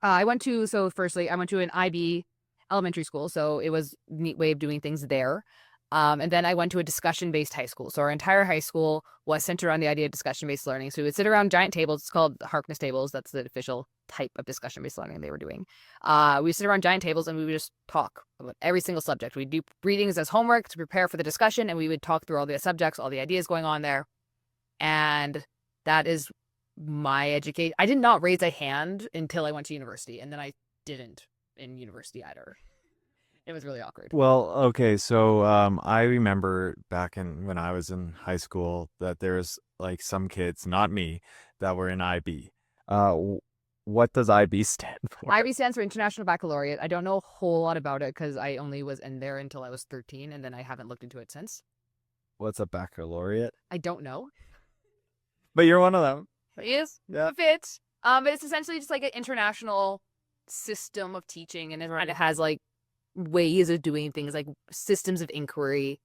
Firstly, I went to an IB elementary school, so it was a neat way of doing things there. And then I went to a discussion-based high school. So our entire high school was centered around the idea of discussion-based learning. So we would sit around giant tables. It's called Harkness tables. That's the official type of discussion-based learning they were doing. We would sit around giant tables and we would just talk about every single subject. We'd do readings as homework to prepare for the discussion, and we would talk through all the subjects, all the ideas going on there. And that is my education. I did not raise a hand until I went to university, and then I didn't in university either. It was really awkward. Well, okay, so I remember back in when I was in high school that there's like some kids, not me, that were in IB. What does IB stand for? IB stands for International Baccalaureate. I don't know a whole lot about it because I only was in there until I was 13, and then I haven't looked into it since. What's a baccalaureate? I don't know. But you're one of them. It is. Yeah. It fits. But it's essentially just like an international system of teaching, and it has like ways of doing things, like systems of inquiry.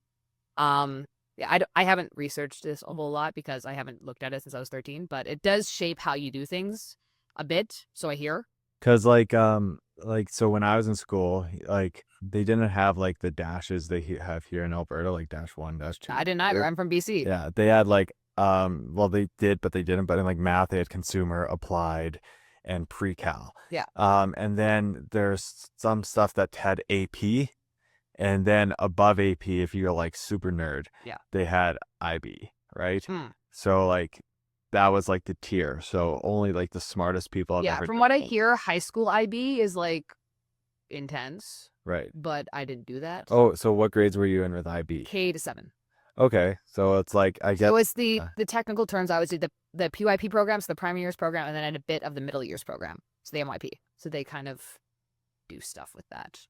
Yeah, I haven't researched this a whole lot because I haven't looked at it since I was 13, but it does shape how you do things a bit. So I hear. Cause so when I was in school, like they didn't have like the dashes they have here in Alberta, like -1, -2. I didn't either. I'm from BC. Yeah, they had like well they did, but they didn't. But in like math, they had consumer, applied, and pre-cal. Yeah. And then there's some stuff that had AP, and then above AP, if you're like super nerd, Yeah. they had IB, right? So like that was like the tier. So only like the smartest people I've Yeah. ever From what I hear, high school IB is like intense, right. but I didn't do that. Oh, so what grades were you in with IB? K to 7. Okay, so it's like I get. So it's the technical terms. I would do the PYP program, so the primary years program, and then I had a bit of the middle years program, so the MYP. So they kind of do stuff with that.